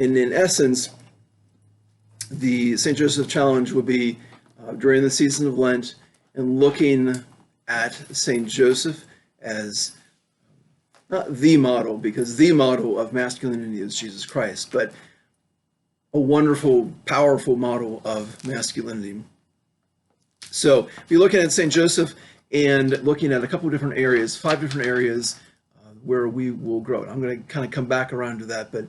And in essence, the St. Joseph Challenge will be during the season of Lent and looking at St. Joseph as not the model, because the model of masculinity is Jesus Christ, but a wonderful, powerful model of masculinity. So if you're looking at St. Joseph and looking at a couple of different areas, 5 different areas where we will grow. I'm going to kind of come back around to that, but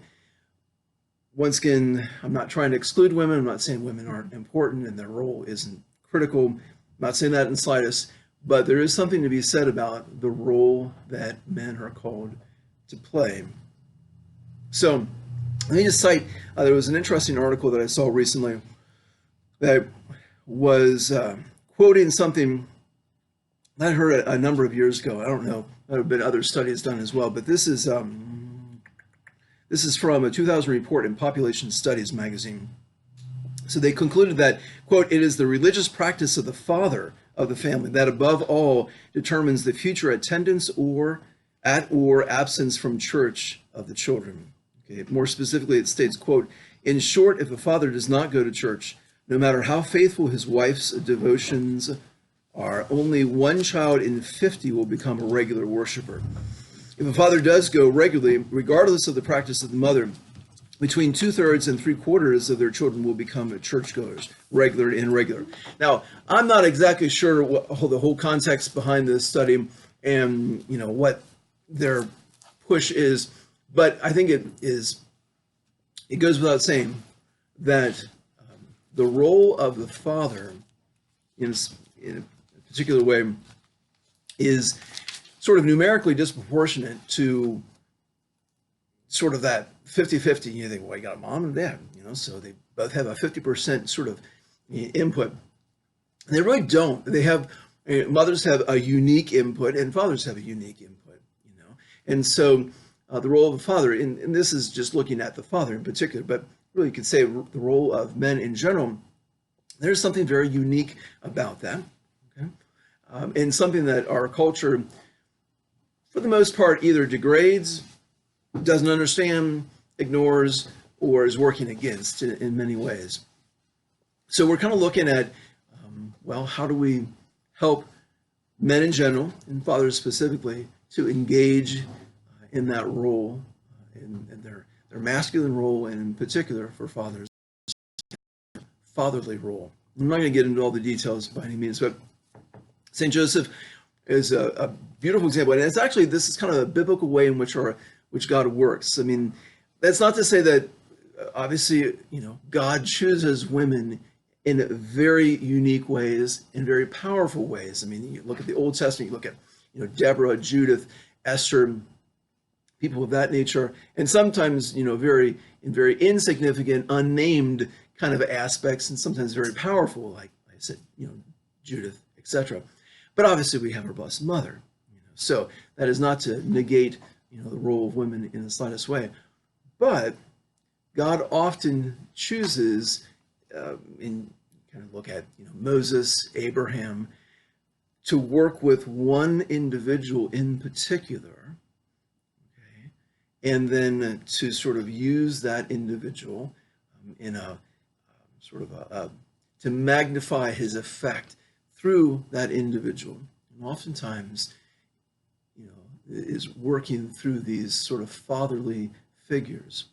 once again, I'm not trying to exclude women. I'm not saying women aren't important and their role isn't critical. I'm not saying that in the slightest, but there is something to be said about the role that men are called to play. So let me just cite, there was an interesting article that I saw recently that was quoting something that I heard a number of years ago. I don't know, there have been other studies done as well, but this is from a 2000 report in Population Studies magazine. So they concluded that, quote, "It is the religious practice of the father of the family that above all determines the future attendance or absence from church of the children." Okay. More specifically, it states, quote, "In short, if a father does not go to church, no matter how faithful his wife's devotions are, only 1 child in 50 will become a regular worshiper. If a father does go regularly, regardless of the practice of the mother, between 2/3 and 3/4 of their children will become churchgoers, regular and irregular." Now, I'm not exactly sure what the whole context behind this study and what their push is, but I think it goes without saying that the role of the father in a particular way is sort of numerically disproportionate to sort of that 50-50. You think, well, you got a mom and dad, so they both have a 50% sort of input. And they really don't. They have, mothers have a unique input and fathers have a unique input, And so the role of the father, and this is just looking at the father in particular, but really you could say the role of men in general, there's something very unique about that, okay? And something that our culture, for the most part, either degrades, doesn't understand, ignores, or is working against in many ways. So we're kind of looking at, well, how do we help men in general, and fathers specifically, to engage in that role, in their masculine role, and in particular for fathers, fatherly role. I'm not going to get into all the details by any means, but St. Joseph is a beautiful example, and it's actually, this is kind of a biblical way in which God works. I mean, that's not to say that obviously, God chooses women in very unique ways, in very powerful ways. I mean, you look at the Old Testament, you look at, Deborah, Judith, Esther, people of that nature, and sometimes, very insignificant, unnamed kind of aspects, and sometimes very powerful, like I said, Judith, etc. But obviously we have our Blessed Mother, so that is not to negate, the role of women in the slightest way. But God often chooses, in kind of look at, Moses, Abraham, to work with one individual in particular, okay, and then to sort of use that individual in a sort of to magnify his effect through that individual. And oftentimes, is working through these sort of fatherly figures.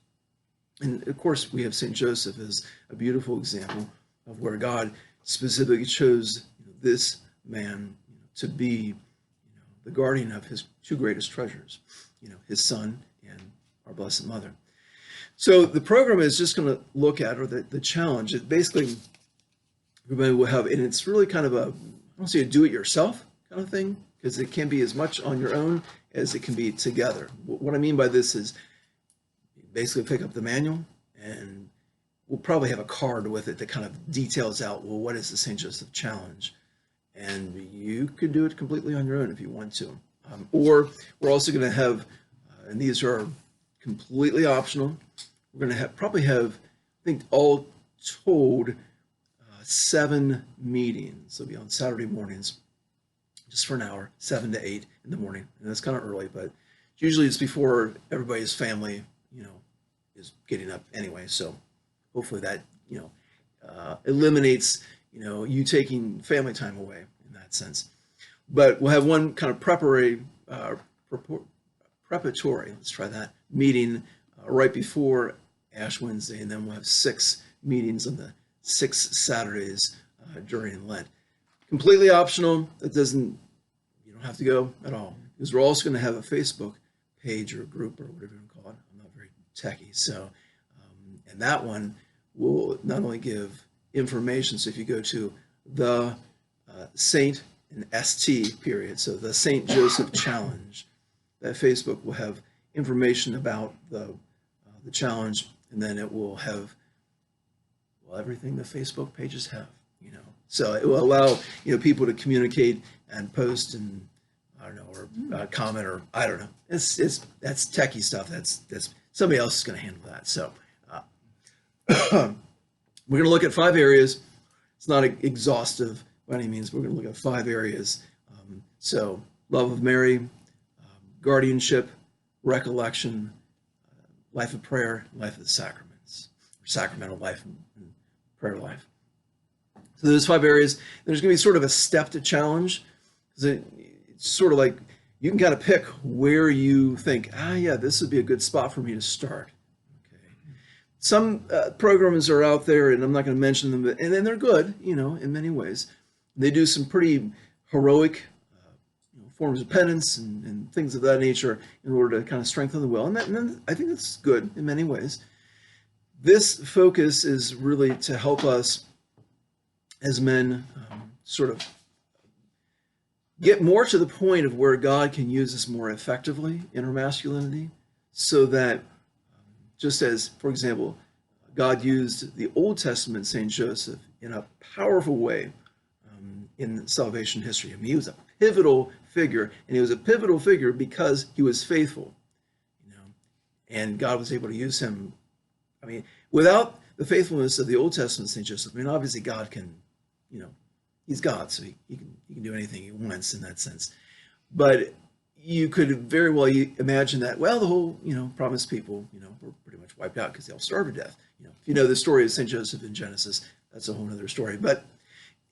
And of course, we have St. Joseph as a beautiful example of where God specifically chose this man to be the guardian of his 2 greatest treasures, his son and our Blessed Mother. So the program is just going to look at, or the challenge, it basically, everybody will have, and it's really kind of I don't say a do-it-yourself kind of thing, because it can be as much on your own as it can be together. What I mean by this is basically pick up the manual, and we'll probably have a card with it that kind of details out, well, what is the St. Joseph Challenge? And you could do it completely on your own if you want to. Or we're also going to have, and these are completely optional, we're going to probably have, I think all told, 7 meetings. They'll be on Saturday mornings, just for an hour, 7 to 8 in the morning. And that's kind of early, but usually it's before everybody's family, is getting up anyway. So hopefully that, eliminates, you taking family time away in that sense. But we'll have one kind of preparatory, let's try that, meeting right before Ash Wednesday, and then we'll have 6 meetings on the 6 Saturdays during Lent. Completely optional. You don't have to go at all, because we're also going to have a Facebook page or a group or whatever you want to call it. I'm not very techy, so and that one will not only give information. So if you go to the Saint and ST period, so the Saint Joseph Challenge, that Facebook will have information about the challenge, and then it will have everything the Facebook pages have. So it will allow people to communicate and post and or comment, or I don't know. That's techie stuff. That's somebody else is going to handle that. So we're going to look at 5 areas. It's not exhaustive by any means. We're going to look at 5 areas. So love of Mary, guardianship, recollection, life of prayer, life of the sacraments, or sacramental life and prayer life. So there's 5 areas. There's going to be sort of a stepped challenge. It's sort of like you can kind of pick where you think, yeah, this would be a good spot for me to start. Okay. Some programs are out there, and I'm not going to mention them, and then they're good, in many ways. They do some pretty heroic forms of penance and things of that nature in order to kind of strengthen the will. And then I think that's good in many ways. This focus is really to help us as men sort of get more to the point of where God can use us more effectively in our masculinity, so that just as, for example, God used the Old Testament Saint Joseph in a powerful way in salvation history. I mean, he was a pivotal figure, and he was a pivotal figure because he was faithful, and God was able to use him. I mean, without the faithfulness of the Old Testament Saint Joseph, I mean, obviously God can, he's God, so he can do anything he wants in that sense. But you could very well imagine that, well, the whole, promised people, were pretty much wiped out because they all starved to death. If you know the story of Saint Joseph in Genesis, that's a whole other story. But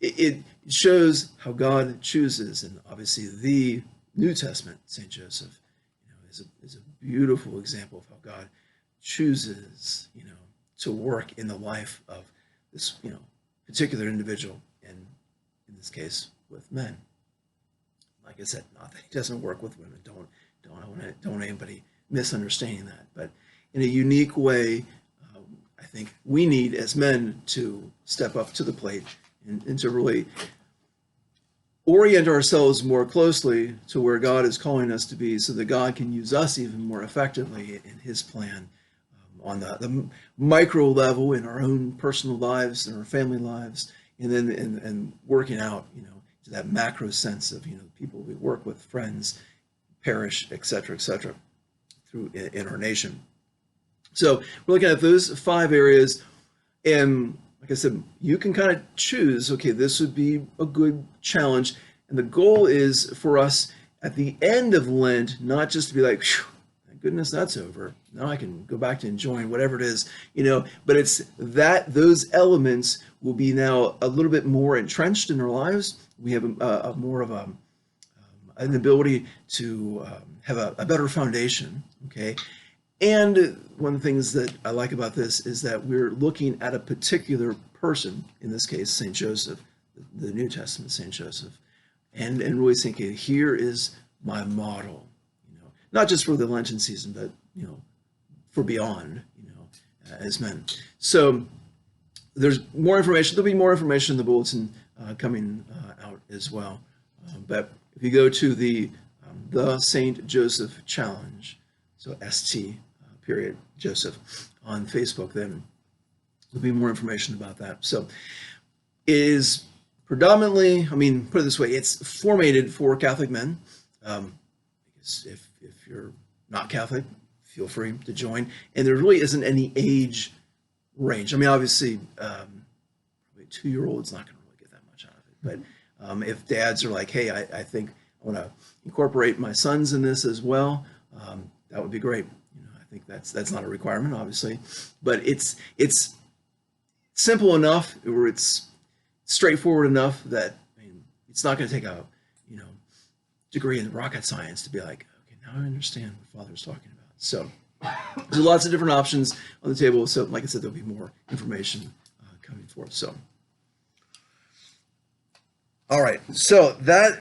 it shows how God chooses, and obviously the New Testament Saint Joseph, is a beautiful example of how God chooses, to work in the life of this, particular individual, and in this case with men. Like I said, not that he doesn't work with women. Don't anybody misunderstanding that. But in a unique way, I think we need as men to step up to the plate and to really orient ourselves more closely to where God is calling us to be, so that God can use us even more effectively in his plan on the micro level in our own personal lives and our family lives, and then and working out, to that macro sense of, people we work with, friends, parish, et cetera, through in our nation. So we're looking at those 5 areas, and like I said, you can kind of choose, okay, this would be a good challenge. And the goal is for us at the end of Lent, not just to be like, thank goodness that's over. Now I can go back to enjoying whatever it is, but it's that those elements will be now a little bit more entrenched in our lives. We have a more of an ability to have a better foundation, okay? And one of the things that I like about this is that we're looking at a particular person, in this case, St. Joseph, the New Testament St. Joseph, and really thinking, here is my model, not just for the Lenten season, but, for beyond, as men. So there's more information. There'll be more information in the bulletin coming out as well. But if you go to the St. Joseph Challenge, so ST, period, Joseph, on Facebook, then there'll be more information about that. So it is predominantly, put it this way, it's formatted for Catholic men. Because if you're not Catholic, feel free to join. And there really isn't any age range. Obviously, probably a 2-year-old's not going to really get that much out of it. But if dads are like, hey, I think I want to incorporate my sons in this as well, that would be great. I think that's not a requirement, obviously, but it's simple enough, or it's straightforward enough that, I mean, it's not going to take a degree in rocket science to be like, okay, now I understand what Father's talking about. So there's lots of different options on the table. So like I said, there'll be more information coming forth. So all right, so that